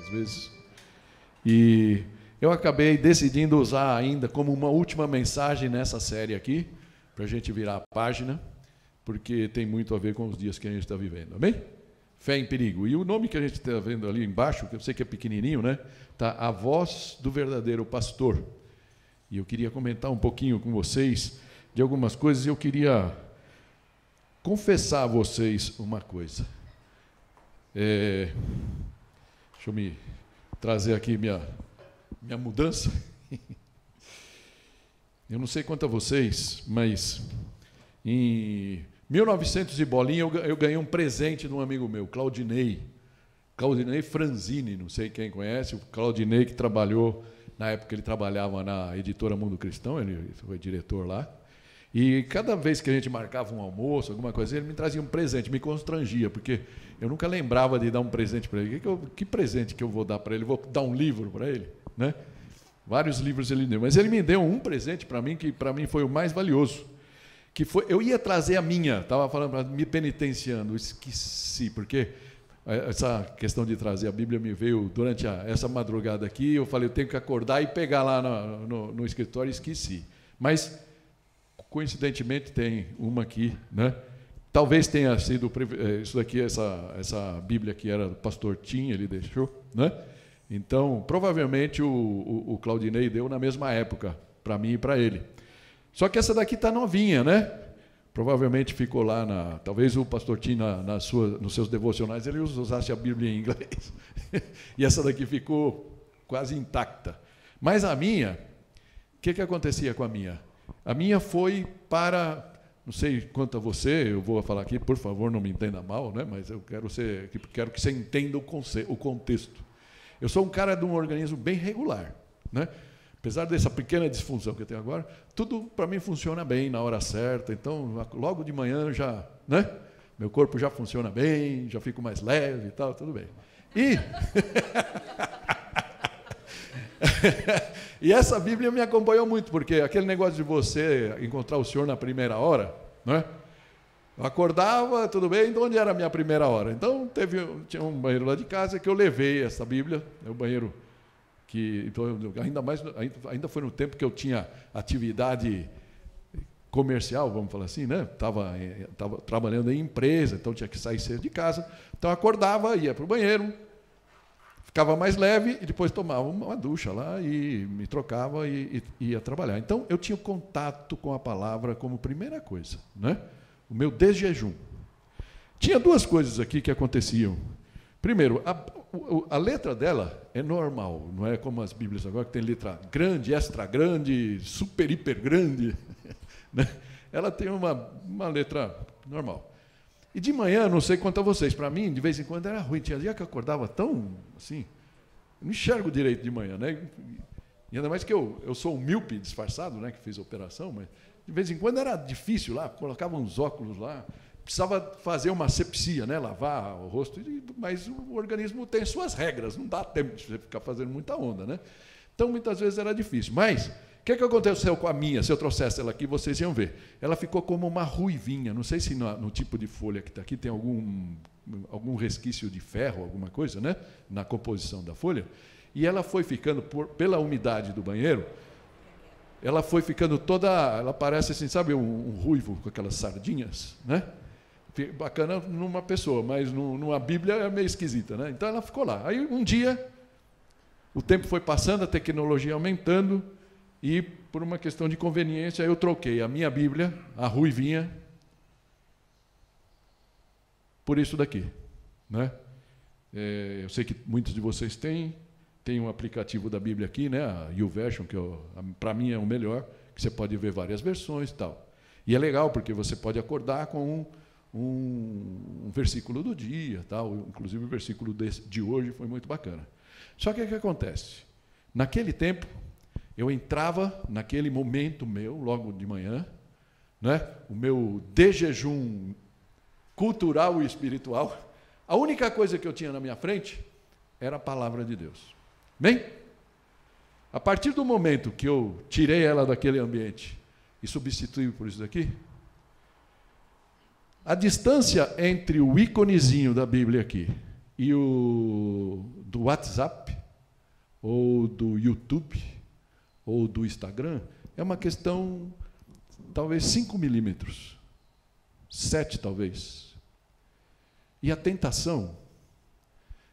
às vezes. E eu acabei decidindo usar ainda como uma última mensagem nessa série aqui, para a gente virar a página, porque tem muito a ver com os dias que a gente está vivendo, amém? Fé em perigo. E o nome que a gente está vendo ali embaixo, que eu sei que é pequenininho, né? Está A Voz do Verdadeiro Pastor. E eu queria comentar um pouquinho com vocês de algumas coisas, e eu queria confessar a vocês uma coisa. Deixa eu me trazer aqui minha mudança. Eu não sei quanto a vocês, mas em 1900 e bolinha eu ganhei um presente de um amigo meu, Claudinei Franzini, não sei quem conhece, o Claudinei que trabalhou, na época ele trabalhava na editora Mundo Cristão, ele foi diretor lá, e cada vez que a gente marcava um almoço, alguma coisa, ele me trazia um presente, me constrangia, porque eu nunca lembrava de dar um presente para ele. Que presente que eu vou dar para ele? Vou dar um livro para ele, né? Vários livros ele deu, mas ele me deu um presente para mim, que para mim foi o mais valioso, que foi, eu ia trazer a minha, estava falando, me penitenciando, esqueci, porque essa questão de trazer a Bíblia me veio durante essa madrugada aqui, eu falei, eu tenho que acordar e pegar lá no escritório, e esqueci. Mas, coincidentemente, tem uma aqui, né? Talvez tenha sido, isso daqui, essa Bíblia que era do pastor Tim, ele deixou, né? Então, provavelmente o Claudinei deu na mesma época, para mim e para ele. Só que essa daqui está novinha, né? Provavelmente ficou lá, talvez o pastor Tim, nos seus devocionais, ele usasse a Bíblia em inglês. E essa daqui ficou quase intacta. Mas a minha, o que acontecia com a minha? A minha foi para, não sei quanto a você, eu vou falar aqui, por favor, não me entenda mal, né? Mas eu quero que você entenda o contexto. Eu sou um cara de um organismo bem regular, né? Apesar dessa pequena disfunção que eu tenho agora, tudo para mim funciona bem na hora certa. Então, logo de manhã já, né? Meu corpo já funciona bem, já fico mais leve e tal, tudo bem. E essa Bíblia me acompanhou muito, porque aquele negócio de você encontrar o Senhor na primeira hora, né? Eu acordava, tudo bem, então onde era a minha primeira hora? Então, tinha um banheiro lá de casa que eu levei essa Bíblia, é o banheiro que, então, ainda foi no tempo que eu tinha atividade comercial, vamos falar assim, né? Tava trabalhando em empresa, então tinha que sair cedo de casa. Então, eu acordava, ia para o banheiro, ficava mais leve e depois tomava uma ducha lá e me trocava e ia trabalhar. Então, eu tinha contato com a palavra como primeira coisa, né? O meu desjejum. Tinha duas coisas aqui que aconteciam. Primeiro, a letra dela é normal, não é como as Bíblias agora, que tem letra grande, extra grande, super, hiper grande. Né? Ela tem uma letra normal. E de manhã, não sei quanto a vocês, para mim, de vez em quando era ruim. Tinha dia que eu acordava tão assim, não enxergo direito de manhã, né? E ainda mais que eu sou um míope disfarçado, né, que fiz a operação, mas de vez em quando era difícil lá, colocava uns óculos lá, precisava fazer uma asepsia, né, lavar o rosto, mas o organismo tem suas regras, não dá tempo de você ficar fazendo muita onda, né? Então, muitas vezes era difícil. Mas, o que aconteceu com a minha? Se eu trouxesse ela aqui, vocês iam ver. Ela ficou como uma ruivinha, não sei se no tipo de folha que está aqui tem algum resquício de ferro, alguma coisa, né, na composição da folha, e ela foi ficando, pela umidade do banheiro, ela foi ficando toda, ela parece assim, sabe, um ruivo com aquelas sardinhas, né? Bacana numa pessoa, mas numa Bíblia é meio esquisita, né? Então ela ficou lá. Aí um dia, o tempo foi passando, a tecnologia aumentando, e por uma questão de conveniência, eu troquei a minha Bíblia, a ruivinha, por isso daqui, né? Eu sei que muitos de vocês têm um aplicativo da Bíblia aqui, né? A YouVersion, que para mim é o melhor, que você pode ver várias versões e tal. E é legal, porque você pode acordar com um versículo do dia, tal. Inclusive o versículo de hoje foi muito bacana. Só que o que acontece? Naquele tempo, eu entrava naquele momento meu, logo de manhã, né? O meu desjejum cultural e espiritual, a única coisa que eu tinha na minha frente era a palavra de Deus. Bem, a partir do momento que eu tirei ela daquele ambiente e substituí por isso daqui, a distância entre o íconezinho da Bíblia aqui e o do WhatsApp, ou do YouTube, ou do Instagram, é uma questão, talvez 5 milímetros, 7 talvez. E a tentação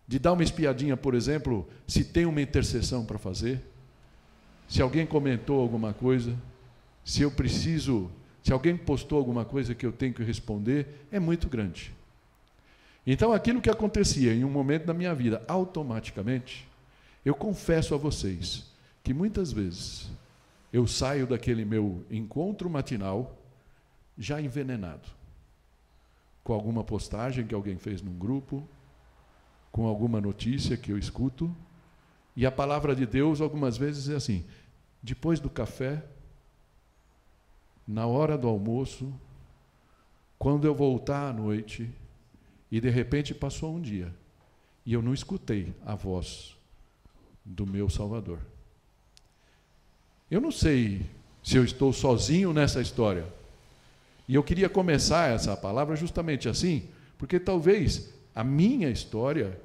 de dar uma espiadinha, por exemplo, se tem uma intercessão para fazer, se alguém comentou alguma coisa, se alguém postou alguma coisa que eu tenho que responder, é muito grande. Então, aquilo que acontecia em um momento da minha vida, automaticamente, eu confesso a vocês que muitas vezes eu saio daquele meu encontro matinal já envenenado, com alguma postagem que alguém fez num grupo, com alguma notícia que eu escuto, e a palavra de Deus algumas vezes é assim: depois do café, na hora do almoço, quando eu voltar à noite, e de repente passou um dia, e eu não escutei a voz do meu Salvador. Eu não sei se eu estou sozinho nessa história. E eu queria começar essa palavra justamente assim, porque talvez a minha história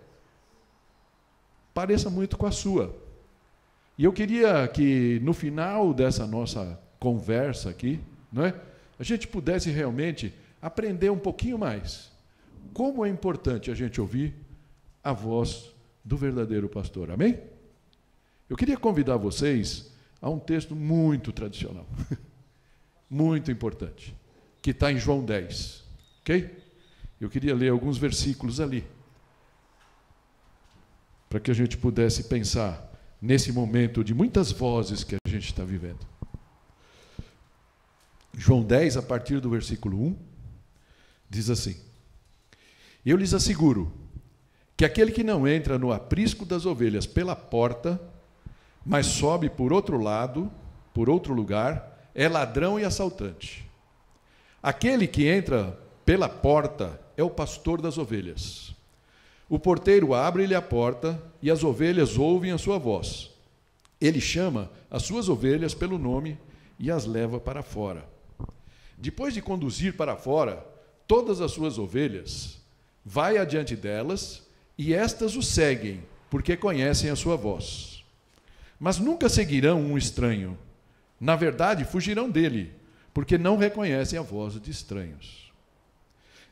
pareça muito com a sua. E eu queria que no final dessa nossa conversa aqui, não é, a gente pudesse realmente aprender um pouquinho mais como é importante a gente ouvir a voz do verdadeiro pastor. Amém? Eu queria convidar vocês a um texto muito tradicional, muito importante, que está em João 10, ok? Eu queria ler alguns versículos ali, para que a gente pudesse pensar nesse momento de muitas vozes que a gente está vivendo. João 10, a partir do versículo 1, diz assim: eu lhes asseguro que aquele que não entra no aprisco das ovelhas pela porta, mas sobe por outro lado, por outro lugar, é ladrão e assaltante. Aquele que entra pela porta é o pastor das ovelhas. O porteiro abre-lhe a porta e as ovelhas ouvem a sua voz. Ele chama as suas ovelhas pelo nome e as leva para fora. Depois de conduzir para fora todas as suas ovelhas, vai adiante delas e estas o seguem, porque conhecem a sua voz. Mas nunca seguirão um estranho. Na verdade, fugirão dele, porque não reconhecem a voz de estranhos.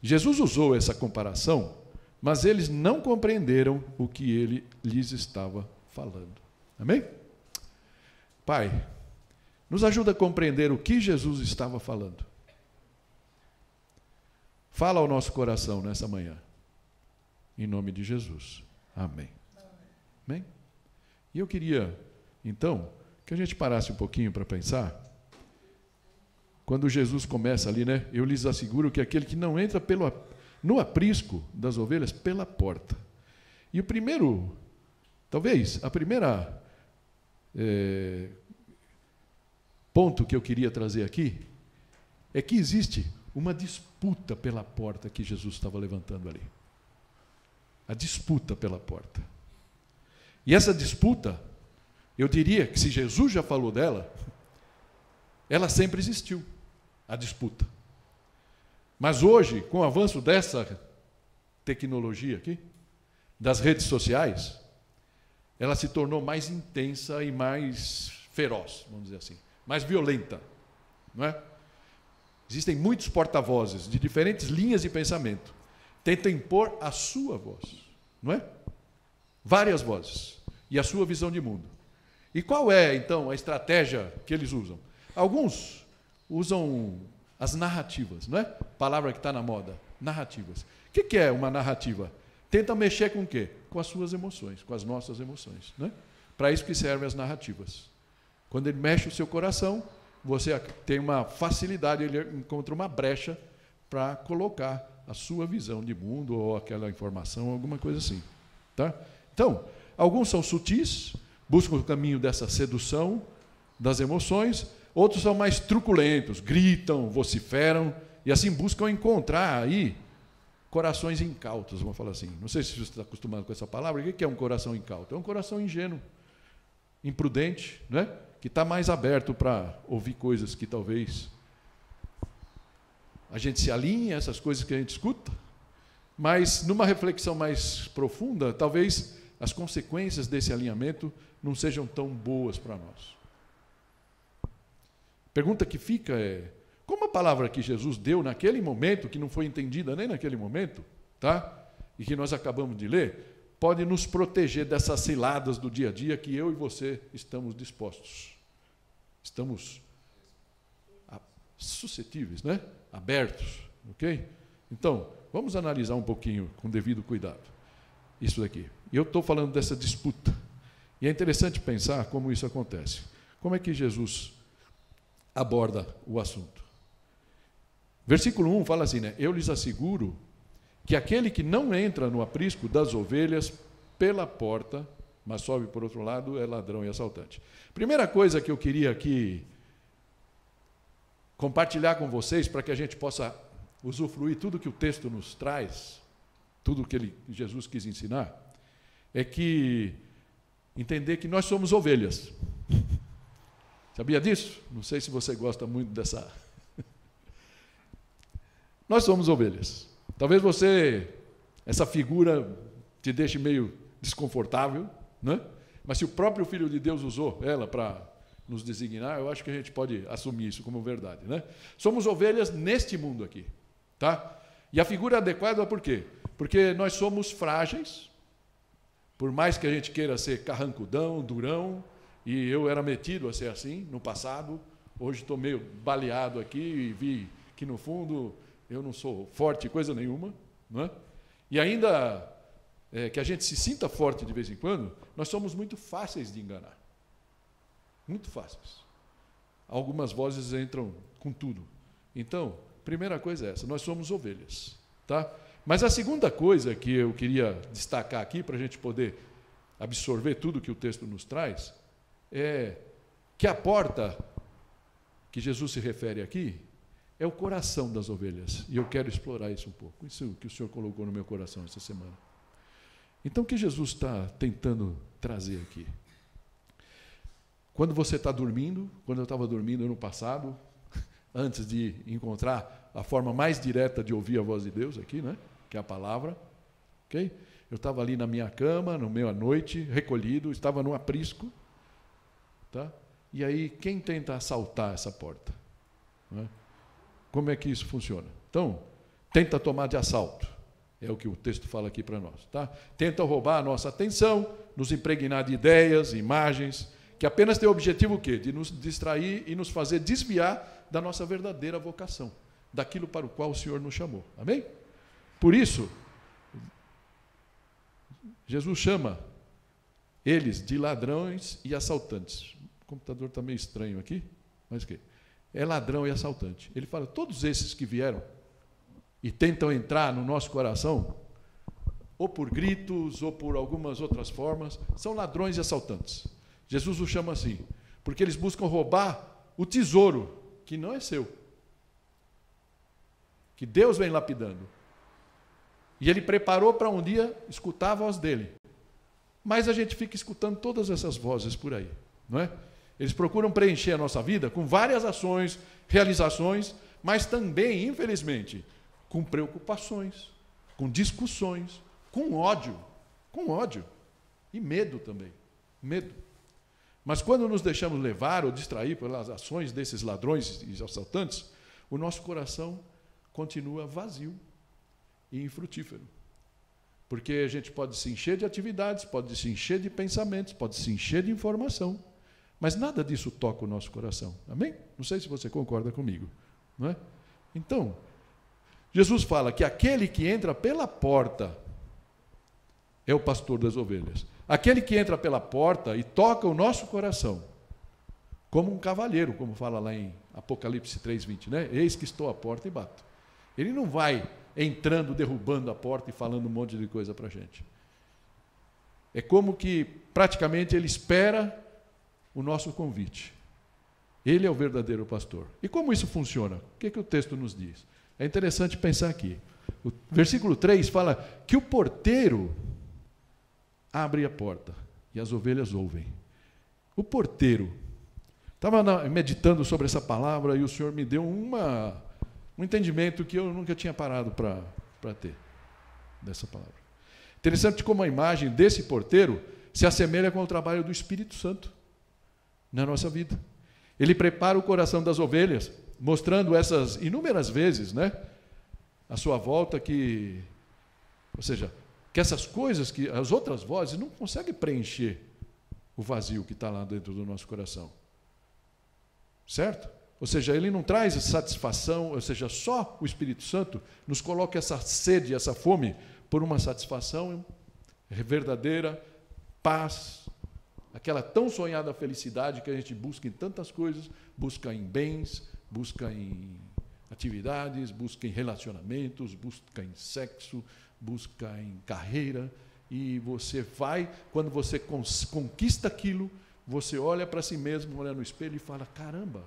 Jesus usou essa comparação, mas eles não compreenderam o que ele lhes estava falando. Amém? Pai, nos ajuda a compreender o que Jesus estava falando. Fala ao nosso coração nessa manhã. Em nome de Jesus. Amém. Amém? E eu queria, então, que a gente parasse um pouquinho para pensar. Quando Jesus começa ali, né? Eu lhes asseguro que aquele que não entra no aprisco das ovelhas, pela porta. E o primeiro, talvez, a primeira ponto que eu queria trazer aqui, é que existe uma disputa pela porta que Jesus estava levantando ali. A disputa pela porta. E essa disputa, eu diria que se Jesus já falou dela, ela sempre existiu, a disputa. Mas hoje, com o avanço dessa tecnologia aqui, das redes sociais, ela se tornou mais intensa e mais feroz, vamos dizer assim, mais violenta, não é? Existem muitos porta-vozes de diferentes linhas de pensamento. Tentam impor a sua voz, não é? Várias vozes. E a sua visão de mundo. E qual é, então, a estratégia que eles usam? Alguns usam as narrativas, não é? Palavra que está na moda. Narrativas. O que é uma narrativa? Tenta mexer com o quê? Com as suas emoções, com as nossas emoções, não é? Para isso que servem as narrativas. Quando ele mexe o seu coração, você tem uma facilidade, ele encontra uma brecha para colocar a sua visão de mundo ou aquela informação, alguma coisa assim. Tá? Então, alguns são sutis, buscam o caminho dessa sedução das emoções, outros são mais truculentos, gritam, vociferam, e assim buscam encontrar aí corações incautos, vamos falar assim. Não sei se você está acostumado com essa palavra. O que é um coração incauto? É um coração ingênuo, imprudente, né? Que está mais aberto para ouvir coisas que talvez a gente se alinhe a essas coisas que a gente escuta, mas numa reflexão mais profunda, talvez as consequências desse alinhamento não sejam tão boas para nós. Pergunta que fica é, como a palavra que Jesus deu naquele momento, que não foi entendida nem naquele momento, tá? E que nós acabamos de ler, pode nos proteger dessas ciladas do dia a dia que eu e você estamos dispostos. Estamos suscetíveis, né? Abertos, ok? Então, vamos analisar um pouquinho, com devido cuidado, isso daqui. E eu estou falando dessa disputa. E é interessante pensar como isso acontece. Como é que Jesus aborda o assunto? Versículo 1 fala assim, né? Eu lhes asseguro que aquele que não entra no aprisco das ovelhas pela porta, mas sobe por outro lado, é ladrão e assaltante. Primeira coisa que eu queria aqui compartilhar com vocês, para que a gente possa usufruir tudo que o texto nos traz, tudo que Jesus quis ensinar, é que entender que nós somos ovelhas. Sabia disso? Não sei se você gosta muito dessa... Nós somos ovelhas. Talvez essa figura te deixe meio desconfortável, né? Mas se o próprio Filho de Deus usou ela para nos designar, eu acho que a gente pode assumir isso como verdade, né? Somos ovelhas neste mundo aqui, tá? E a figura é adequada por quê? Porque nós somos frágeis, por mais que a gente queira ser carrancudão, durão, e eu era metido a ser assim no passado, hoje estou meio baleado aqui e vi que no fundo eu não sou forte coisa nenhuma, não é? E ainda que a gente se sinta forte de vez em quando, nós somos muito fáceis de enganar. Muito fáceis. Algumas vozes entram com tudo. Então, primeira coisa é essa, nós somos ovelhas, tá? Mas a segunda coisa que eu queria destacar aqui, para a gente poder absorver tudo que o texto nos traz, é que a porta que Jesus se refere aqui é o coração das ovelhas. E eu quero explorar isso um pouco. Isso que o Senhor colocou no meu coração essa semana. Então, o que Jesus está tentando trazer aqui? Quando você está dormindo, quando eu estava dormindo no passado, antes de encontrar a forma mais direta de ouvir a voz de Deus aqui, né? Que é a palavra, ok? Eu estava ali na minha cama, no meio à noite, recolhido, estava no aprisco, tá? E aí, quem tenta assaltar essa porta? Né? Como é que isso funciona? Então, tenta tomar de assalto. É o que o texto fala aqui para nós. Tá? Tenta roubar a nossa atenção, nos impregnar de ideias, imagens, que apenas tem o objetivo o quê? De nos distrair e nos fazer desviar da nossa verdadeira vocação, daquilo para o qual o Senhor nos chamou. Amém? Por isso, Jesus chama eles de ladrões e assaltantes. O computador está meio estranho aqui, mas o quê? É ladrão e assaltante. Ele fala, todos esses que vieram e tentam entrar no nosso coração, ou por gritos, ou por algumas outras formas, são ladrões e assaltantes. Jesus os chama assim, porque eles buscam roubar o tesouro, que não é seu, que Deus vem lapidando. E Ele preparou para um dia escutar a voz dele. Mas a gente fica escutando todas essas vozes por aí, não é? Eles procuram preencher a nossa vida com várias ações, realizações, mas também, infelizmente, com preocupações, com discussões, com ódio e medo também, medo. Mas quando nos deixamos levar ou distrair pelas ações desses ladrões e assaltantes, o nosso coração continua vazio e infrutífero. Porque a gente pode se encher de atividades, pode se encher de pensamentos, pode se encher de informação, mas nada disso toca o nosso coração. Amém? Não sei se você concorda comigo, não é? Então, Jesus fala que aquele que entra pela porta é o pastor das ovelhas. Aquele que entra pela porta e toca o nosso coração, como um cavalheiro, como fala lá em Apocalipse 3:20, né? Eis que estou à porta e bato. Ele não vai entrando, derrubando a porta e falando um monte de coisa para a gente. É como que praticamente ele espera o nosso convite. Ele é o verdadeiro pastor. E como isso funciona? O que o texto nos diz? É interessante pensar aqui. O versículo 3 fala que o porteiro abre a porta e as ovelhas ouvem. O porteiro. Estava meditando sobre essa palavra e o Senhor me deu um entendimento que eu nunca tinha parado para ter dessa palavra. Interessante como a imagem desse porteiro se assemelha com o trabalho do Espírito Santo na nossa vida. Ele prepara o coração das ovelhas, mostrando essas inúmeras vezes, né, à sua volta ou seja, que essas coisas, que as outras vozes não conseguem preencher o vazio que está lá dentro do nosso coração. Certo? Ou seja, ele não traz satisfação, ou seja, só o Espírito Santo nos coloca essa sede, essa fome por uma satisfação verdadeira, paz, aquela tão sonhada felicidade que a gente busca em tantas coisas, busca em bens, busca em atividades, busca em relacionamentos, busca em sexo, busca em carreira, e você vai, quando você conquista aquilo, você olha para si mesmo, olha no espelho e fala, caramba,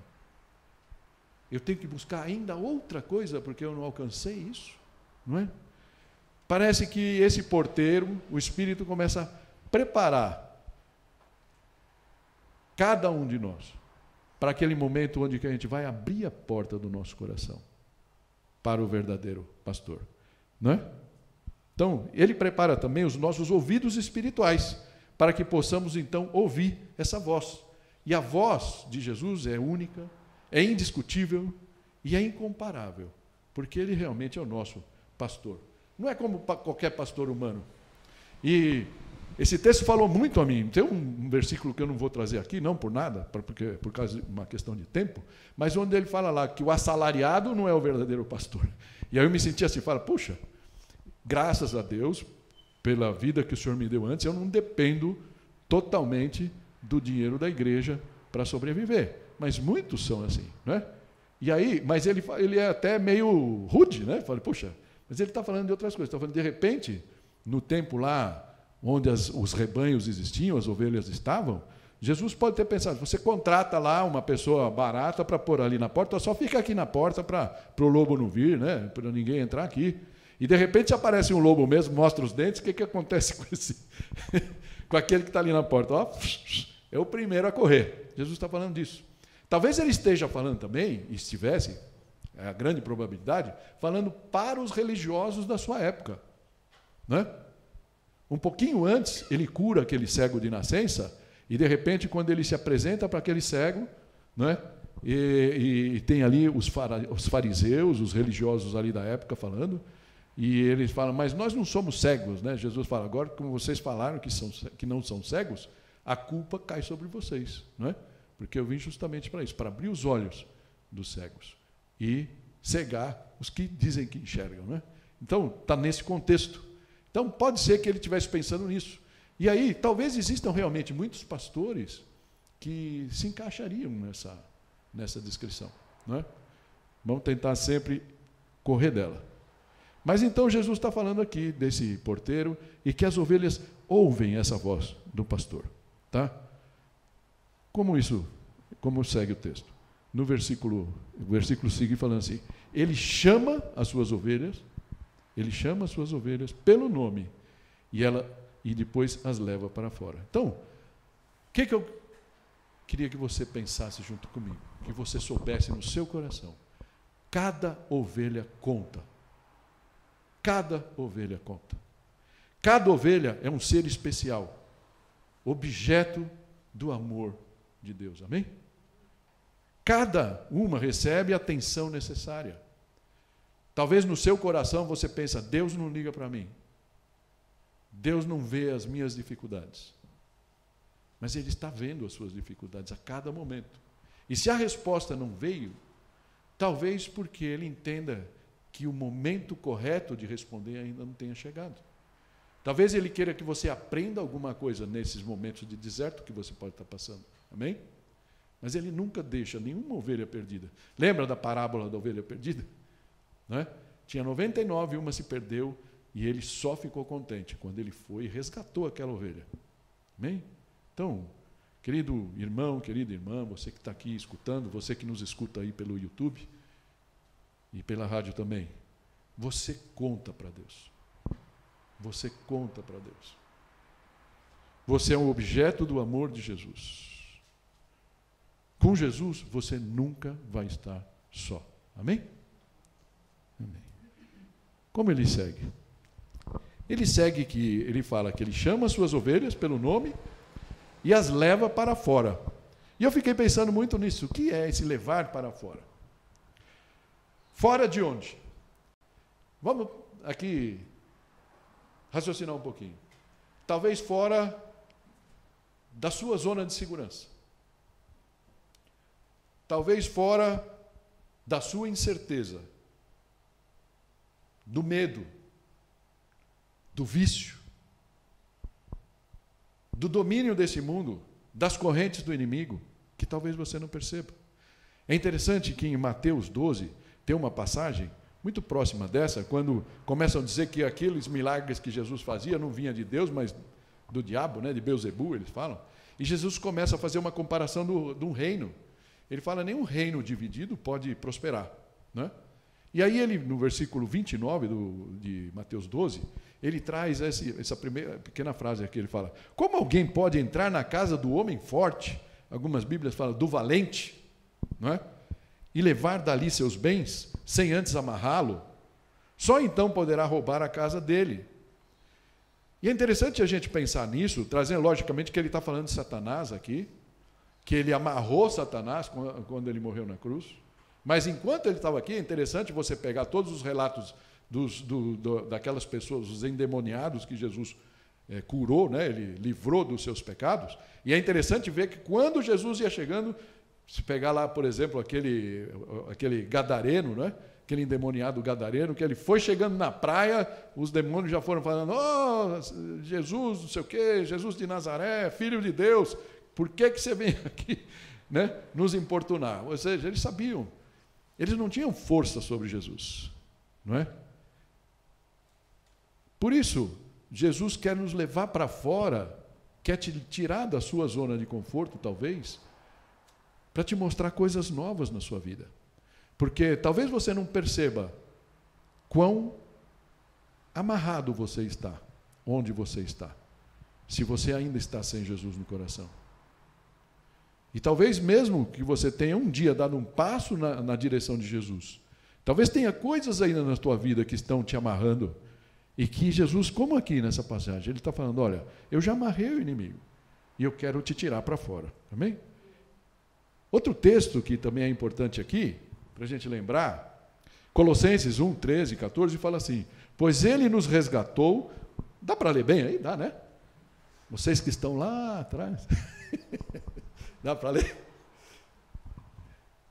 eu tenho que buscar ainda outra coisa porque eu não alcancei isso, não é? Parece que esse porteiro, o Espírito começa a preparar cada um de nós para aquele momento onde que a gente vai abrir a porta do nosso coração para o verdadeiro pastor, não é? Então, ele prepara também os nossos ouvidos espirituais para que possamos então ouvir essa voz. E a voz de Jesus é única, é indiscutível e é incomparável, porque ele realmente é o nosso pastor. Não é como qualquer pastor humano. E esse texto falou muito a mim. Tem um versículo que eu não vou trazer aqui, não por nada, por causa de uma questão de tempo, mas onde ele fala lá que o assalariado não é o verdadeiro pastor. E aí eu me senti assim, puxa, graças a Deus, pela vida que o Senhor me deu antes, eu não dependo totalmente do dinheiro da igreja para sobreviver. Mas muitos são assim, né? E aí, mas ele é até meio rude, né? Falei, puxa, mas ele está falando de outras coisas. Está falando, de repente, no tempo lá, onde os rebanhos existiam, as ovelhas estavam, Jesus pode ter pensado, você contrata lá uma pessoa barata para pôr ali na porta, só fica aqui na porta para o lobo não vir, né? Para ninguém entrar aqui. E de repente aparece um lobo mesmo, mostra os dentes, o que acontece com com aquele que está ali na porta? Ó, é o primeiro a correr. Jesus está falando disso. Talvez ele esteja falando também, e estivesse, é a grande probabilidade, falando para os religiosos da sua época. Né? Um pouquinho antes, ele cura aquele cego de nascença, e de repente, quando ele se apresenta para aquele cego, né? E tem ali os fariseus, os religiosos ali da época falando, e eles falam, mas nós não somos cegos, né? Jesus fala, agora como vocês falaram que não são cegos, a culpa cai sobre vocês, não é? Porque eu vim justamente para isso, para abrir os olhos dos cegos e cegar os que dizem que enxergam, né? Então, está nesse contexto. Então, pode ser que ele estivesse pensando nisso. E aí, talvez existam realmente muitos pastores que se encaixariam nessa descrição, não é? Vamos tentar sempre correr dela. Mas então Jesus está falando aqui desse porteiro e que as ovelhas ouvem essa voz do pastor. Tá? Como segue o texto? No versículo seguinte falando assim, ele chama as suas ovelhas pelo nome e depois as leva para fora. Então, o que eu queria que você pensasse junto comigo, que você soubesse no seu coração, cada ovelha conta. Cada ovelha conta. Cada ovelha é um ser especial, objeto do amor de Deus. Amém? Cada uma recebe a atenção necessária. Talvez no seu coração você pense, Deus não liga para mim. Deus não vê as minhas dificuldades. Mas Ele está vendo as suas dificuldades a cada momento. E se a resposta não veio, talvez porque Ele entenda que o momento correto de responder ainda não tenha chegado. Talvez Ele queira que você aprenda alguma coisa nesses momentos de deserto que você pode estar passando. Amém? Mas Ele nunca deixa nenhuma ovelha perdida. Lembra da parábola da ovelha perdida? Não é? Tinha 99 e uma se perdeu e Ele só ficou contente quando Ele foi e resgatou aquela ovelha. Amém? Então, querido irmão, querida irmã, você que está aqui escutando, você que nos escuta aí pelo YouTube e pela rádio também, você conta para Deus. Você conta para Deus. Você é um objeto do amor de Jesus. Com Jesus, você nunca vai estar só. Amém? Amém. Como ele segue? Ele segue que ele fala que ele chama as suas ovelhas pelo nome e as leva para fora. E eu fiquei pensando muito nisso. O que é esse levar para fora? Fora de onde? Vamos aqui raciocinar um pouquinho. Talvez fora da sua zona de segurança. Talvez fora da sua incerteza, do medo, do vício, do domínio desse mundo, das correntes do inimigo, que talvez você não perceba. É interessante que em Mateus 12 tem uma passagem muito próxima dessa, quando começam a dizer que aqueles milagres que Jesus fazia não vinha de Deus, mas do diabo, né, de Beelzebu, eles falam. E Jesus começa a fazer uma comparação de um reino. Ele fala, nenhum reino dividido pode prosperar, né? E aí ele, no versículo 29 de Mateus 12, ele traz essa primeira pequena frase aqui, ele fala, como alguém pode entrar na casa do homem forte, algumas Bíblias falam do valente, não é? E levar dali seus bens, sem antes amarrá-lo? Só então poderá roubar a casa dele. E é interessante a gente pensar nisso, trazendo logicamente que ele está falando de Satanás aqui, que ele amarrou Satanás quando ele morreu na cruz. Mas enquanto ele estava aqui, é interessante você pegar todos os relatos daquelas pessoas, os endemoniados que Jesus curou, né? Ele livrou dos seus pecados. E é interessante ver que quando Jesus ia chegando, se pegar lá, por exemplo, aquele gadareno, né? Aquele endemoniado gadareno, que ele foi chegando na praia, os demônios já foram falando, oh, Jesus, não sei o quê, Jesus de Nazaré, Filho de Deus, por que você vem aqui, né, nos importunar? Ou seja, eles sabiam, eles não tinham força sobre Jesus, não é? Por isso, Jesus quer nos levar para fora, quer te tirar da sua zona de conforto, talvez, para te mostrar coisas novas na sua vida. Porque talvez você não perceba quão amarrado você está, onde você está, se você ainda está sem Jesus no coração. E talvez mesmo que você tenha um dia dado um passo na direção de Jesus, talvez tenha coisas ainda na tua vida que estão te amarrando, e que Jesus, como aqui nessa passagem, ele está falando, olha, eu já amarrei o inimigo, e eu quero te tirar para fora. Amém? Outro texto que também é importante aqui, para a gente lembrar, Colossenses 1, 13 e 14, fala assim, pois ele nos resgatou, dá para ler bem aí? Dá, né? Vocês que estão lá atrás... Dá para ler?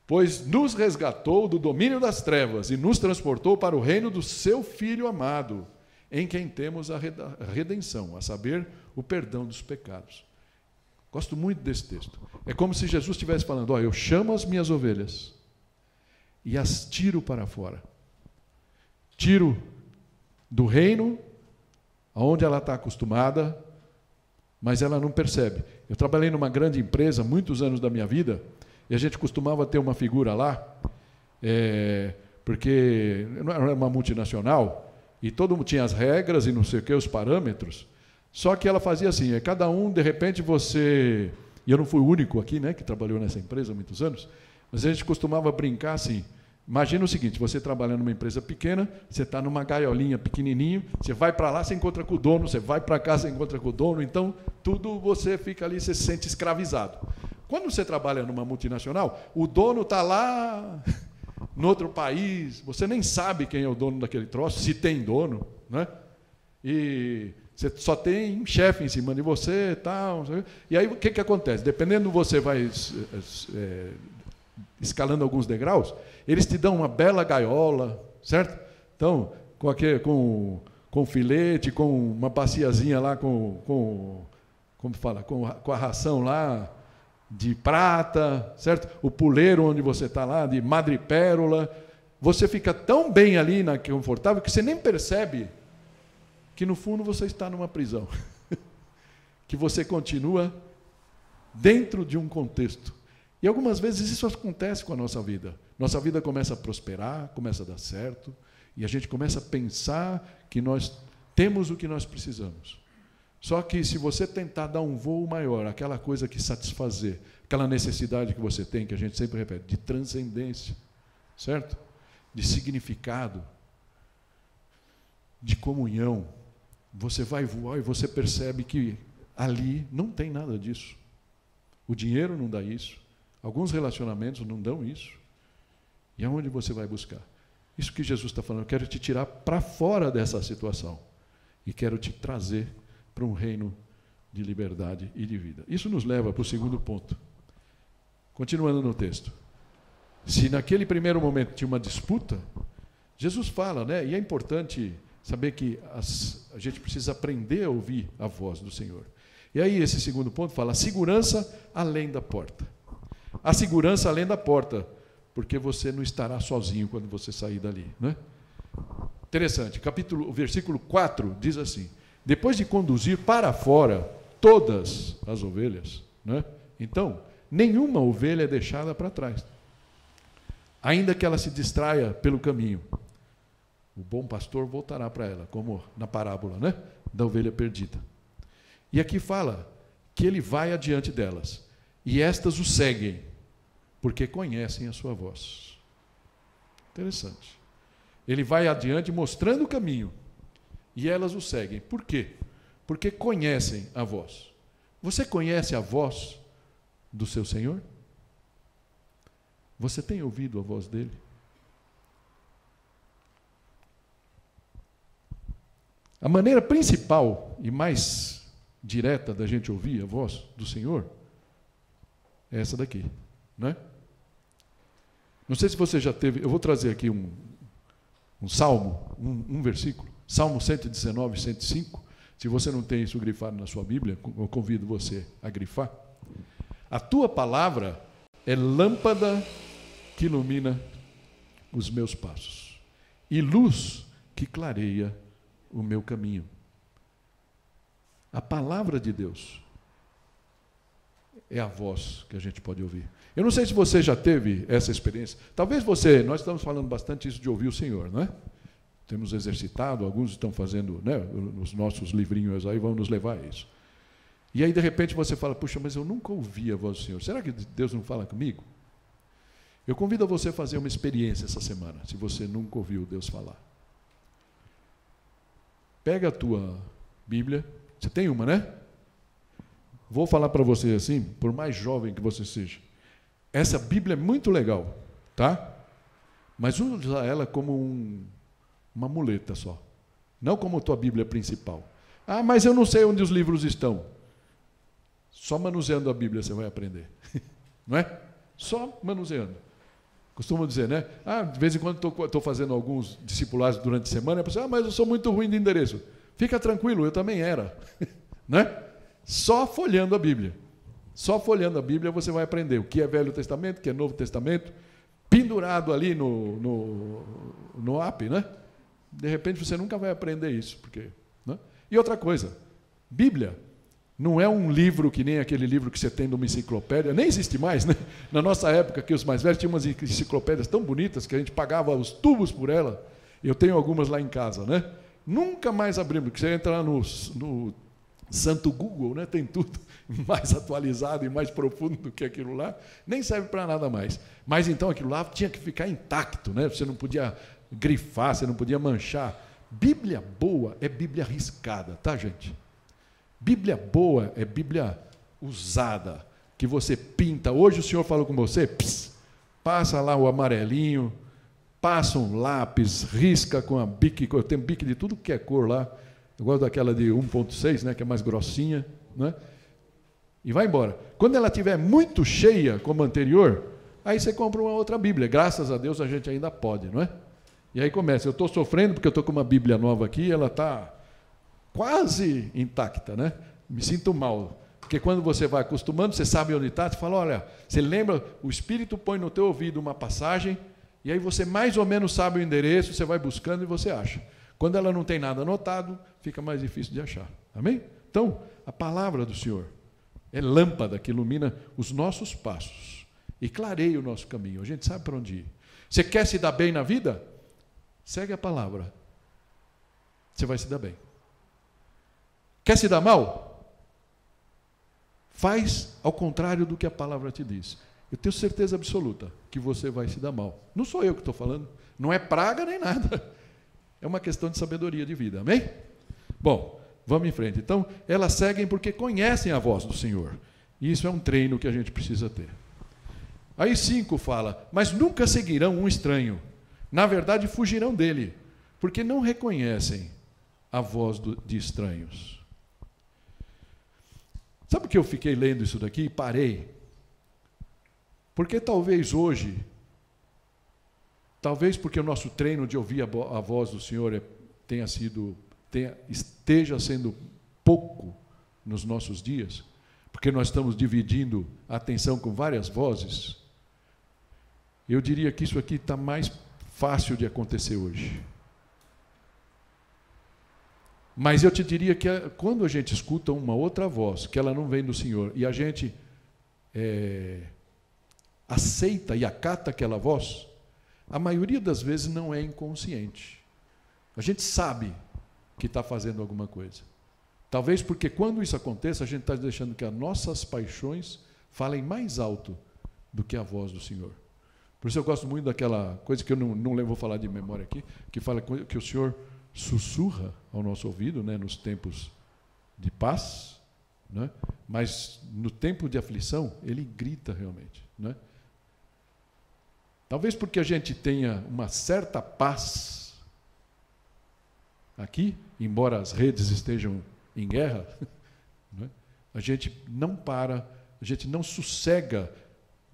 Pois nos resgatou do domínio das trevas e nos transportou para o reino do seu Filho amado, em quem temos a redenção, a saber, o perdão dos pecados. Gosto muito desse texto. É como se Jesus estivesse falando, eu chamo as minhas ovelhas e as tiro para fora. Tiro do reino, aonde ela está acostumada, mas ela não percebe. Eu trabalhei numa grande empresa, muitos anos da minha vida, e a gente costumava ter uma figura lá, porque não era uma multinacional, e todo mundo tinha as regras e não sei o que, os parâmetros, só que ela fazia assim, cada um, de repente, você... E eu não fui o único aqui, né, que trabalhou nessa empresa há muitos anos, mas a gente costumava brincar assim, imagina o seguinte, você trabalha numa empresa pequena, você está numa gaiolinha pequenininho, você vai para lá, você encontra com o dono, você vai para cá, você encontra com o dono, então tudo você fica ali, você se sente escravizado. Quando você trabalha numa multinacional, o dono está lá no outro país, você nem sabe quem é o dono daquele troço, se tem dono, né? E você só tem chefe em cima de você, tal, e aí o que acontece? Dependendo, você vai escalando alguns degraus, eles te dão uma bela gaiola, certo? Então, com filete, com uma baciazinha lá, como fala, com a ração lá de prata, certo? O puleiro onde você está lá, de madrepérola. Você fica tão bem ali, confortável, que você nem percebe que, no fundo, você está numa prisão. Que você continua dentro de um contexto. E algumas vezes isso acontece com a nossa vida. Nossa vida começa a prosperar, começa a dar certo, e a gente começa a pensar que nós temos o que nós precisamos. Só que se você tentar dar um voo maior, aquela coisa que satisfazer, aquela necessidade que você tem, que a gente sempre repete, de transcendência, certo? De significado, de comunhão, você vai voar e você percebe que ali não tem nada disso. O dinheiro não dá isso. Alguns relacionamentos não dão isso. E aonde você vai buscar? Isso que Jesus está falando, eu quero te tirar para fora dessa situação. E quero te trazer para um reino de liberdade e de vida. Isso nos leva para o segundo ponto. Continuando no texto. Se naquele primeiro momento tinha uma disputa, Jesus fala, né? E é importante saber que a gente precisa aprender a ouvir a voz do Senhor. E aí esse segundo ponto fala, a segurança além da porta. A segurança além da porta, porque você não estará sozinho quando você sair dali, né? Interessante, o versículo 4 diz assim, depois de conduzir para fora todas as ovelhas, né? Então, nenhuma ovelha é deixada para trás, ainda que ela se distraia pelo caminho. O bom pastor voltará para ela, como na parábola, né? Da ovelha perdida. E aqui fala que ele vai adiante delas, e estas o seguem, porque conhecem a sua voz. Interessante. Ele vai adiante mostrando o caminho, e elas o seguem. Por quê? Porque conhecem a voz. Você conhece a voz do seu Senhor? Você tem ouvido a voz dele? A maneira principal e mais direta da gente ouvir a voz do Senhor é essa daqui, né? Não sei se você já teve, eu vou trazer aqui um salmo, um versículo, Salmo 119, 105. Se você não tem isso grifado na sua Bíblia, eu convido você a grifar. A tua palavra é lâmpada que ilumina os meus passos e luz que clareia o meu caminho. A palavra de Deus é a voz que a gente pode ouvir. Eu não sei se você já teve essa experiência. Talvez você, nós estamos falando bastante isso de ouvir o Senhor, não é? Temos exercitado, alguns estão fazendo, né, os nossos livrinhos aí vão nos levar a isso. E aí, de repente, você fala, puxa, mas eu nunca ouvi a voz do Senhor. Será que Deus não fala comigo? Eu convido a você a fazer uma experiência essa semana, se você nunca ouviu Deus falar. Pega a tua Bíblia, você tem uma, né? Vou falar para você assim, por mais jovem que você seja. Essa Bíblia é muito legal, tá? Mas usa ela como uma muleta só. Não como tua Bíblia principal. Ah, mas eu não sei onde os livros estão. Só manuseando a Bíblia você vai aprender. Não é? Só manuseando. Costumo dizer, né? Ah, de vez em quando estou fazendo alguns discipulados durante a semana, a pessoa, mas eu sou muito ruim de endereço. Fica tranquilo, eu também era. Né? Só folheando a Bíblia. Só folheando a Bíblia você vai aprender o que é Velho Testamento, o que é Novo Testamento, pendurado ali no app, né? De repente você nunca vai aprender isso. Né? E outra coisa, Bíblia não é um livro que nem aquele livro que você tem de uma enciclopédia, nem existe mais, né? Na nossa época, que os mais velhos tinham umas enciclopédias tão bonitas que a gente pagava os tubos por ela. Eu tenho algumas lá em casa, né? Nunca mais abrimos, porque você entra lá no Santo Google, né? Tem tudo mais atualizado e mais profundo do que aquilo lá, nem serve para nada mais. Mas então aquilo lá tinha que ficar intacto, né? Você não podia grifar, você não podia manchar. Bíblia boa é Bíblia riscada, tá, gente? Bíblia boa é Bíblia usada, que você pinta. Hoje o Senhor falou com você, passa lá o amarelinho, passa um lápis, risca com a bique, eu tenho bique de tudo que é cor lá. Eu gosto daquela de 1.6, né, que é mais grossinha, né? E vai embora. Quando ela estiver muito cheia, como a anterior, aí você compra uma outra Bíblia. Graças a Deus a gente ainda pode, não é? E aí começa, eu estou sofrendo porque eu estou com uma Bíblia nova aqui, ela está quase intacta, né? Me sinto mal. Porque quando você vai acostumando, você sabe onde está, você fala, olha, você lembra, o Espírito põe no teu ouvido uma passagem, e aí você mais ou menos sabe o endereço, você vai buscando e você acha. Quando ela não tem nada anotado, fica mais difícil de achar. Amém? Então, a palavra do Senhor é lâmpada que ilumina os nossos passos e clareia o nosso caminho. A gente sabe para onde ir. Você quer se dar bem na vida? Segue a palavra. Você vai se dar bem. Quer se dar mal? Faz ao contrário do que a palavra te diz. Eu tenho certeza absoluta que você vai se dar mal. Não sou eu que estou falando. Não é praga nem nada. É uma questão de sabedoria de vida. Amém? Bom, vamos em frente. Então, elas seguem porque conhecem a voz do Senhor. E isso é um treino que a gente precisa ter. Aí 5 fala, mas nunca seguirão um estranho. Na verdade, fugirão dele, porque não reconhecem a voz de estranhos. Sabe que eu fiquei lendo isso daqui e parei? Porque talvez hoje, talvez porque o nosso treino de ouvir a voz do Senhor esteja sendo pouco nos nossos dias, porque nós estamos dividindo a atenção com várias vozes, eu diria que isso aqui está mais fácil de acontecer hoje. Mas eu te diria que quando a gente escuta uma outra voz, que ela não vem do Senhor, e a gente aceita e acata aquela voz, a maioria das vezes não é inconsciente. A gente sabe que está fazendo alguma coisa. Talvez porque quando isso aconteça, a gente está deixando que as nossas paixões falem mais alto do que a voz do Senhor. Por isso eu gosto muito daquela coisa que eu não vou falar de memória aqui, que fala que o Senhor sussurra ao nosso ouvido, né, nos tempos de paz, né, mas no tempo de aflição, Ele grita realmente. Né? Talvez porque a gente tenha uma certa paz aqui, embora as redes estejam em guerra, né, a gente não para, a gente não sossega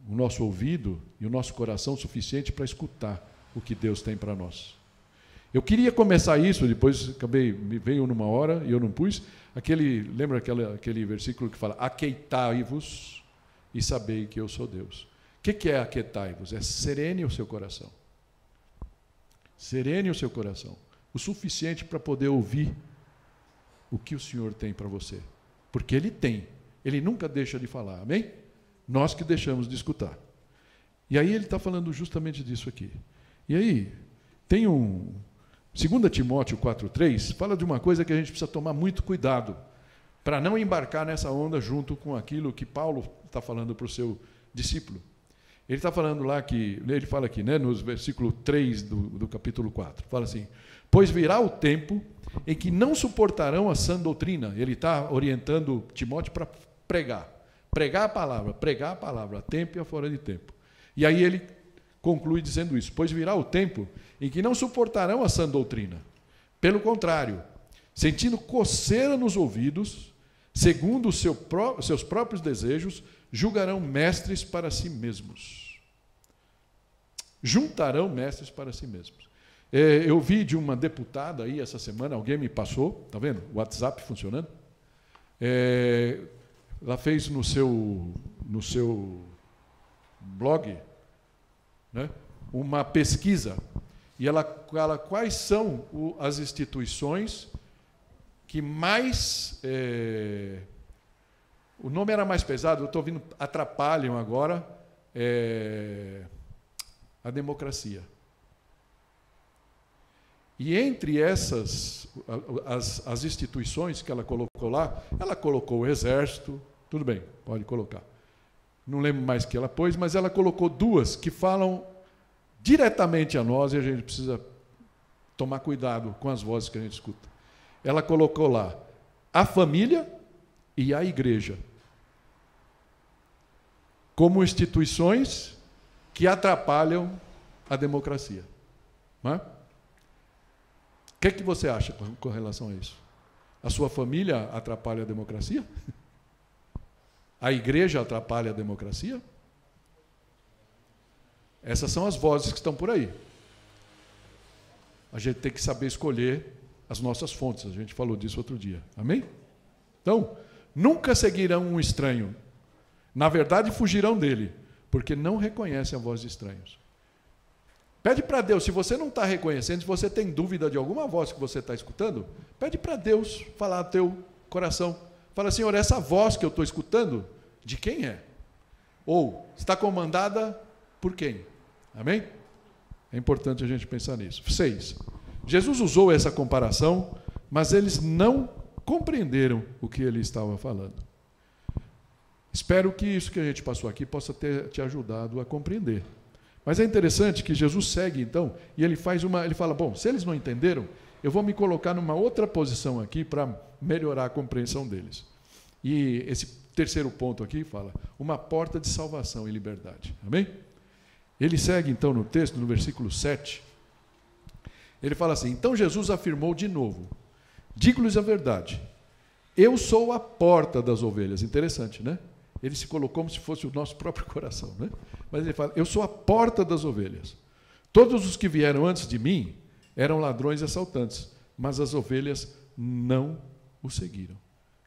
o nosso ouvido e o nosso coração suficiente para escutar o que Deus tem para nós. Eu queria começar isso, depois me veio numa hora e eu não pus. Lembra aquele versículo que fala: aqueitai-vos e sabei que eu sou Deus. O que é aquietai-vos? É serene o seu coração. Serene o seu coração. O suficiente para poder ouvir o que o Senhor tem para você. Porque Ele tem. Ele nunca deixa de falar. Amém? Nós que deixamos de escutar. E aí ele está falando justamente disso aqui. E aí, tem 2 Timóteo 4,3, fala de uma coisa que a gente precisa tomar muito cuidado, para não embarcar nessa onda junto com aquilo que Paulo está falando para o seu discípulo. Ele está falando lá ele fala aqui, né, no versículo 3 do capítulo 4, fala assim: pois virá o tempo em que não suportarão a sã doutrina. Ele está orientando Timóteo para pregar a palavra, a tempo e a fora de tempo. E aí ele conclui dizendo isso: pois virá o tempo em que não suportarão a sã doutrina. Pelo contrário, sentindo coceira nos ouvidos, segundo os seus próprios desejos, julgarão mestres para si mesmos. Juntarão mestres para si mesmos. Eu vi de uma deputada aí essa semana, alguém me passou, está vendo? O WhatsApp funcionando. Ela fez no seu blog, né, uma pesquisa, e ela quais são as instituições que mais... o nome era mais pesado, eu estou ouvindo, atrapalham agora a democracia. E entre essas, as instituições que ela colocou lá, ela colocou o Exército, tudo bem, pode colocar. Não lembro mais que ela pôs, mas ela colocou 2 que falam diretamente a nós e a gente precisa tomar cuidado com as vozes que a gente escuta. Ela colocou lá a família e a igreja como instituições que atrapalham a democracia. Não é? O que você acha com relação a isso? A sua família atrapalha a democracia? A igreja atrapalha a democracia? Essas são as vozes que estão por aí. A gente tem que saber escolher as nossas fontes. A gente falou disso outro dia. Amém? Então, nunca seguirão um estranho. Na verdade, fugirão dele, porque não reconhecem a voz de estranhos. Pede para Deus, se você não está reconhecendo, se você tem dúvida de alguma voz que você está escutando, pede para Deus falar no teu coração. Fala: Senhor, essa voz que eu estou escutando, de quem é? Ou está comandada por quem? Amém? É importante a gente pensar nisso. 6. Jesus usou essa comparação, mas eles não compreenderam o que ele estava falando. Espero que isso que a gente passou aqui possa ter te ajudado a compreender. Mas é interessante que Jesus segue, então, e ele fala: bom, se eles não entenderam, eu vou me colocar numa outra posição aqui para melhorar a compreensão deles. E esse terceiro ponto aqui fala, uma porta de salvação e liberdade. Amém? Ele segue então no texto, no versículo 7, ele fala assim, então Jesus afirmou de novo, digo-lhes a verdade, eu sou a porta das ovelhas. Interessante, né? Ele se colocou como se fosse o nosso próprio coração, né? Mas ele fala, eu sou a porta das ovelhas. Todos os que vieram antes de mim eram ladrões e assaltantes, mas as ovelhas não o seguiram.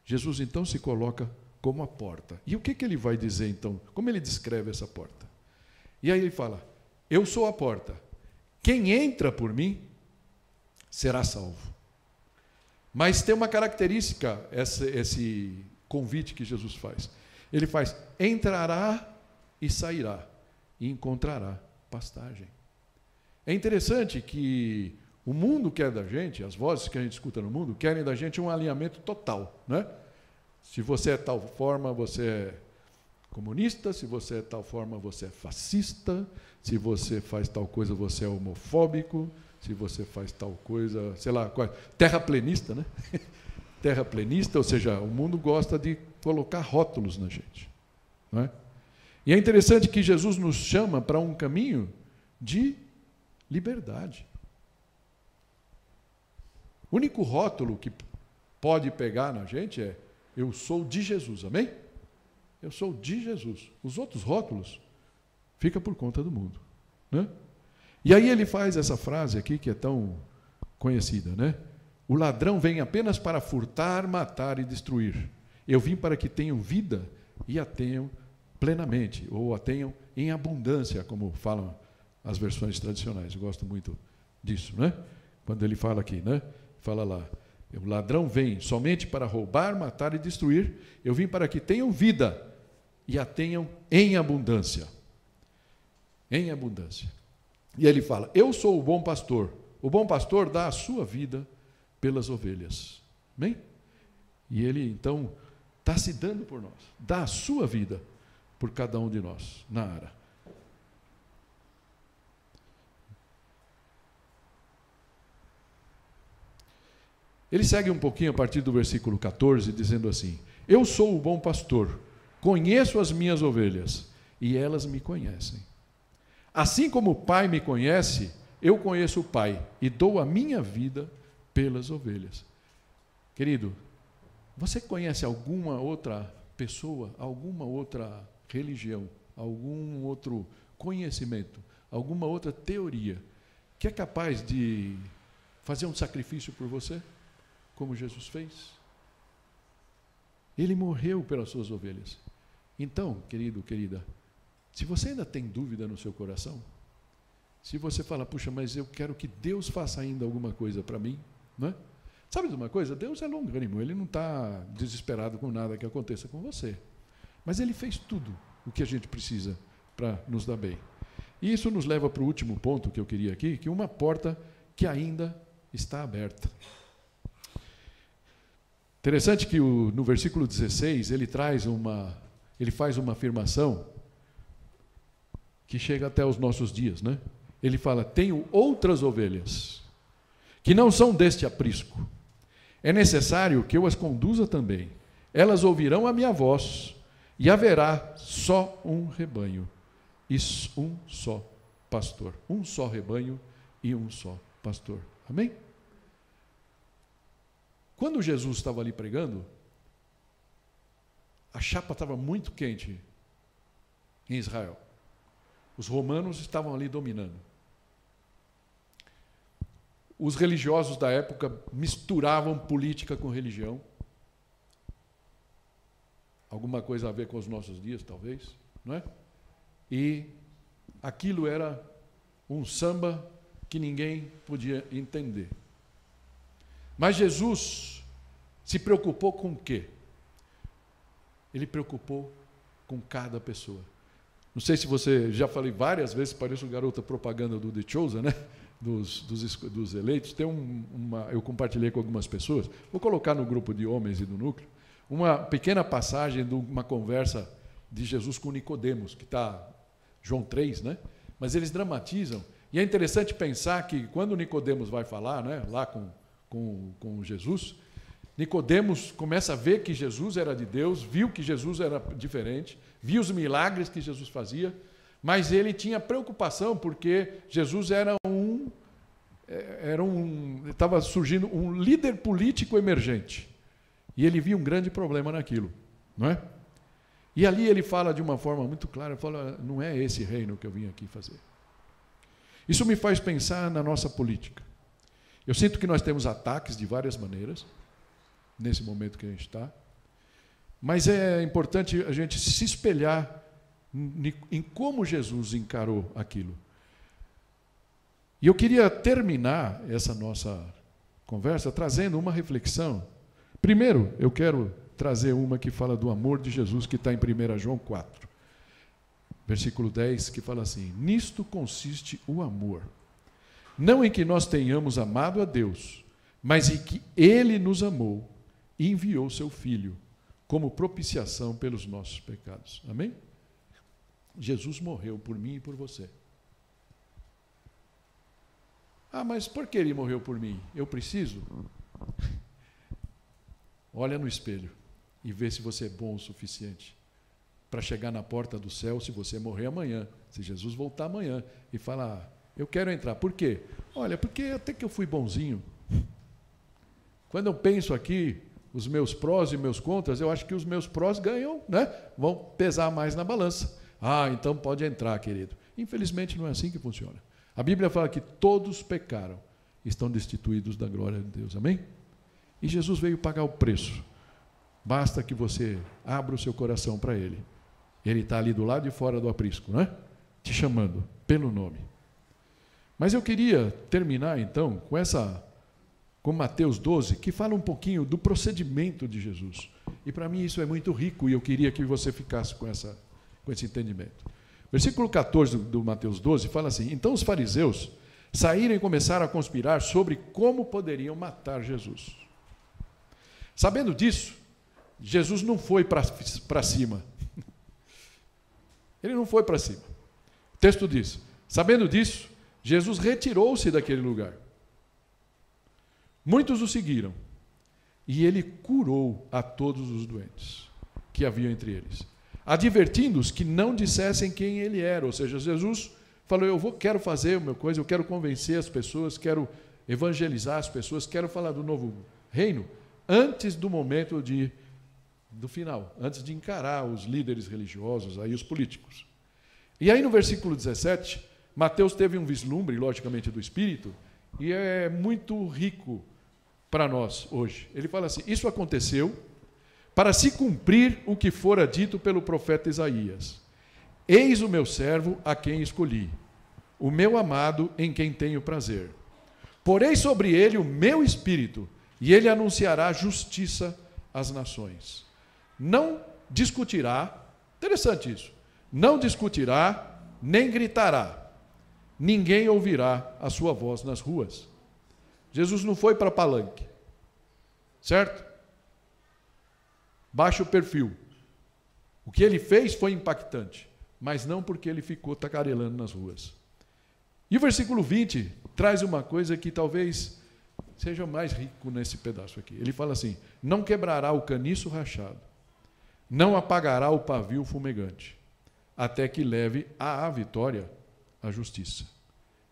Jesus então se coloca como a porta. E o que ele vai dizer então? Como ele descreve essa porta? E aí ele fala, eu sou a porta. Quem entra por mim será salvo. Mas tem uma característica esse convite que Jesus faz. Ele faz, entrará e sairá, e encontrará pastagem. É interessante que o mundo quer da gente, as vozes que a gente escuta no mundo, querem da gente um alinhamento total, né? Se você é tal forma, você é comunista, se você é tal forma, você é fascista, se você faz tal coisa, você é homofóbico, se você faz tal coisa, sei lá, terraplenista, né? Terraplenista, ou seja, o mundo gosta de colocar rótulos na gente, não é? E é interessante que Jesus nos chama para um caminho de liberdade. O único rótulo que pode pegar na gente é eu sou de Jesus, amém? Eu sou de Jesus. Os outros rótulos ficam por conta do mundo, né? E aí ele faz essa frase aqui que é tão conhecida, né? O ladrão vem apenas para furtar, matar e destruir. Eu vim para que tenham vida e a tenham plenamente, ou a tenham em abundância, como falam as versões tradicionais. Eu gosto muito disso, né? Quando ele fala aqui, né? Fala lá, o ladrão vem somente para roubar, matar e destruir. Eu vim para que tenham vida e a tenham em abundância. Em abundância. E ele fala, eu sou o bom pastor. O bom pastor dá a sua vida pelas ovelhas. Amém? E ele, então, está se dando por nós. Dá a sua vida por cada um de nós, na ara. Ele segue um pouquinho a partir do versículo 14, dizendo assim, eu sou o bom pastor, conheço as minhas ovelhas, e elas me conhecem. Assim como o Pai me conhece, eu conheço o Pai, e dou a minha vida pelas ovelhas. Querido, você conhece alguma outra pessoa, alguma outra religião, algum outro conhecimento, alguma outra teoria, que é capaz de fazer um sacrifício por você? Como Jesus fez? Ele morreu pelas suas ovelhas. Então, querido, querida, se você ainda tem dúvida no seu coração, se você fala, puxa, mas eu quero que Deus faça ainda alguma coisa para mim, não é? Sabe de uma coisa? Deus é longânimo, Ele não está desesperado com nada que aconteça com você. Mas Ele fez tudo o que a gente precisa para nos dar bem. E isso nos leva para o último ponto que eu queria aqui, que é uma porta que ainda está aberta. Interessante que no versículo 16 ele faz uma afirmação que chega até os nossos dias, né? Ele fala, tenho outras ovelhas que não são deste aprisco. É necessário que eu as conduza também. Elas ouvirão a minha voz e haverá só um rebanho e um só pastor. Um só rebanho e um só pastor. Amém? Quando Jesus estava ali pregando, a chapa estava muito quente em Israel. Os romanos estavam ali dominando. Os religiosos da época misturavam política com religião. Alguma coisa a ver com os nossos dias, talvez, não é? E aquilo era um samba que ninguém podia entender. Mas Jesus se preocupou com o quê? Ele preocupou com cada pessoa. Não sei se você, já falei várias vezes, parece uma garota propaganda do The Chosen, né? Dos eleitos. Tem eu compartilhei com algumas pessoas, vou colocar no grupo de homens e do núcleo, uma pequena passagem de uma conversa de Jesus com Nicodemos, que está João 3, né? Mas eles dramatizam, e é interessante pensar que quando Nicodemos vai falar, né, lá com com Jesus, Nicodemos começa a ver que Jesus era de Deus, viu que Jesus era diferente, viu os milagres que Jesus fazia, mas ele tinha preocupação porque Jesus estava surgindo um líder político emergente. E ele via um grande problema naquilo, não é? E ali ele fala de uma forma muito clara, fala, não é esse reino que eu vim aqui fazer. Isso me faz pensar na nossa política. Eu sinto que nós temos ataques de várias maneiras, nesse momento que a gente está, mas é importante a gente se espelhar em como Jesus encarou aquilo. E eu queria terminar essa nossa conversa trazendo uma reflexão. Primeiro, eu quero trazer uma que fala do amor de Jesus, que está em 1 João 4, versículo 10, que fala assim: nisto consiste o amor, não em que nós tenhamos amado a Deus, mas em que Ele nos amou e enviou seu Filho como propiciação pelos nossos pecados. Amém? Jesus morreu por mim e por você. Ah, mas por que Ele morreu por mim? Eu preciso? Olha no espelho e vê se você é bom o suficiente para chegar na porta do céu se você morrer amanhã, se Jesus voltar amanhã e falar, eu quero entrar. Por quê? Olha, porque até que eu fui bonzinho. Quando eu penso aqui, os meus prós e meus contras, eu acho que os meus prós ganham, né? Vão pesar mais na balança. Ah, então pode entrar, querido. Infelizmente não é assim que funciona. A Bíblia fala que todos pecaram, estão destituídos da glória de Deus. Amém? E Jesus veio pagar o preço. Basta que você abra o seu coração para Ele. Ele está ali do lado de fora do aprisco, né? Te chamando pelo nome. Mas eu queria terminar então com Mateus 12, que fala um pouquinho do procedimento de Jesus. E para mim isso é muito rico e eu queria que você ficasse com esse entendimento. Versículo 14 do Mateus 12 fala assim: então os fariseus saíram e começaram a conspirar sobre como poderiam matar Jesus. Sabendo disso, Jesus não foi para cima. Ele não foi para cima. O texto diz, sabendo disso, Jesus retirou-se daquele lugar. Muitos o seguiram, e ele curou a todos os doentes que haviam entre eles, advertindo-os que não dissessem quem ele era. Ou seja, Jesus falou, quero fazer uma coisa, eu quero convencer as pessoas, quero evangelizar as pessoas, quero falar do novo reino, antes do momento do final, antes de encarar os líderes religiosos, aí os políticos. E aí no versículo 17, Mateus teve um vislumbre, logicamente, do Espírito, e é muito rico para nós hoje. Ele fala assim, isso aconteceu para se cumprir o que fora dito pelo profeta Isaías. Eis o meu servo a quem escolhi, o meu amado em quem tenho prazer. Porei sobre ele o meu espírito, e ele anunciará justiça às nações. Não discutirá, interessante isso, não discutirá, nem gritará. Ninguém ouvirá a sua voz nas ruas. Jesus não foi para palanque, certo? Baixo perfil. O que ele fez foi impactante, mas não porque ele ficou tagarelando nas ruas. E o versículo 20 traz uma coisa que talvez seja mais rico nesse pedaço aqui. Ele fala assim, não quebrará o caniço rachado, não apagará o pavio fumegante, até que leve à vitória a justiça.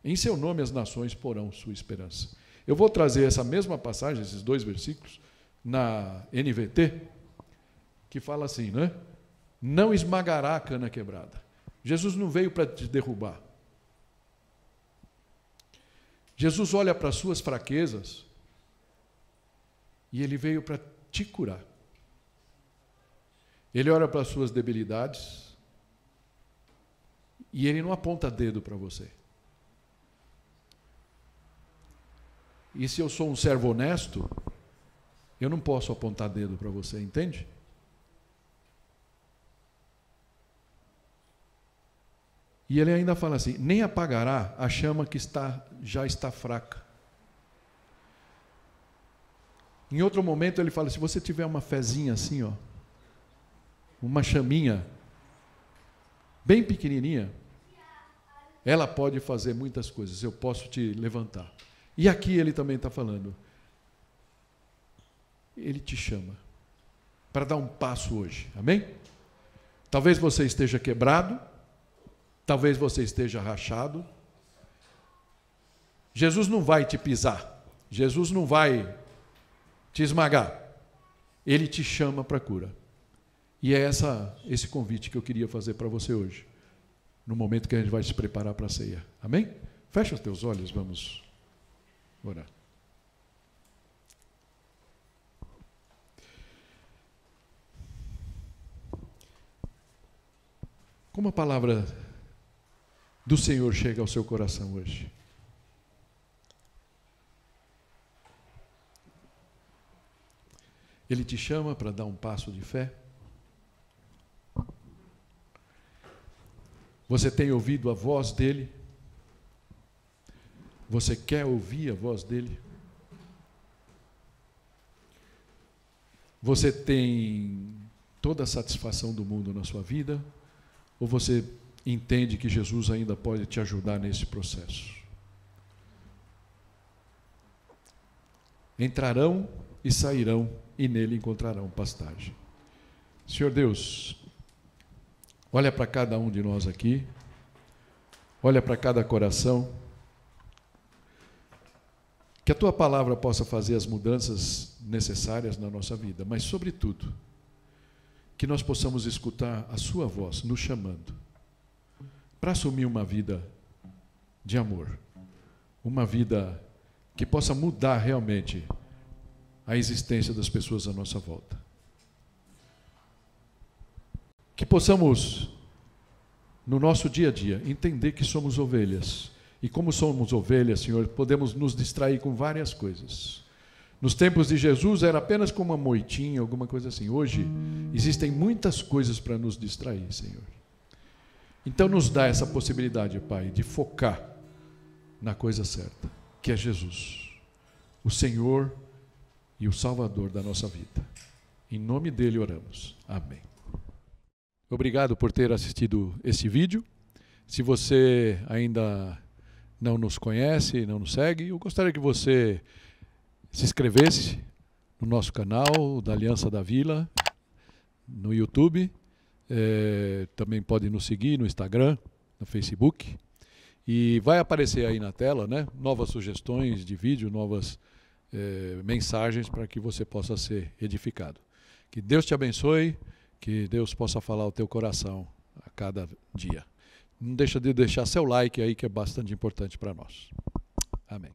Em seu nome as nações porão sua esperança. Eu vou trazer essa mesma passagem, esses dois versículos, na NVT, que fala assim, né? Não esmagará a cana quebrada. Jesus não veio para te derrubar. Jesus olha para as suas fraquezas e ele veio para te curar. Ele olha para as suas debilidades e ele não aponta dedo para você. E se eu sou um servo honesto, eu não posso apontar dedo para você, entende? E ele ainda fala assim, nem apagará a chama que já está fraca. Em outro momento ele fala, se você tiver uma fezinha assim, ó, uma chaminha, bem pequenininha, ela pode fazer muitas coisas, eu posso te levantar. E aqui ele também está falando, Ele te chama para dar um passo hoje. Amém? Talvez você esteja quebrado, talvez você esteja rachado. Jesus não vai te pisar, Jesus não vai te esmagar. Ele te chama para a cura. E é esse convite que eu queria fazer para você hoje, no momento que a gente vai se preparar para a ceia. Amém? Fecha os teus olhos, vamos orar. Como a palavra do Senhor chega ao seu coração hoje? Ele te chama para dar um passo de fé? Você tem ouvido a voz dele? Você quer ouvir a voz dele? Você tem toda a satisfação do mundo na sua vida? Ou você entende que Jesus ainda pode te ajudar nesse processo? Entrarão e sairão, e nele encontrarão pastagem. Senhor Deus, olha para cada um de nós aqui, olha para cada coração, que a Tua palavra possa fazer as mudanças necessárias na nossa vida, mas, sobretudo, que nós possamos escutar a Sua voz nos chamando para assumir uma vida de amor, uma vida que possa mudar realmente a existência das pessoas à nossa volta. Que possamos, no nosso dia a dia, entender que somos ovelhas. E como somos ovelhas, Senhor, podemos nos distrair com várias coisas. Nos tempos de Jesus era apenas com uma moitinha, alguma coisa assim. Hoje existem muitas coisas para nos distrair, Senhor. Então nos dá essa possibilidade, Pai, de focar na coisa certa, que é Jesus, o Senhor e o Salvador da nossa vida. Em nome dele oramos. Amém. Obrigado por ter assistido esse vídeo. Se você ainda não nos conhece, não nos segue, eu gostaria que você se inscrevesse no nosso canal da Aliança da Vila, no YouTube. Também pode nos seguir no Instagram, no Facebook. E vai aparecer aí na tela, né, novas sugestões de vídeo, novas mensagens para que você possa ser edificado. Que Deus te abençoe, que Deus possa falar ao teu coração a cada dia. Não deixa de deixar seu like aí, que é bastante importante para nós. Amém.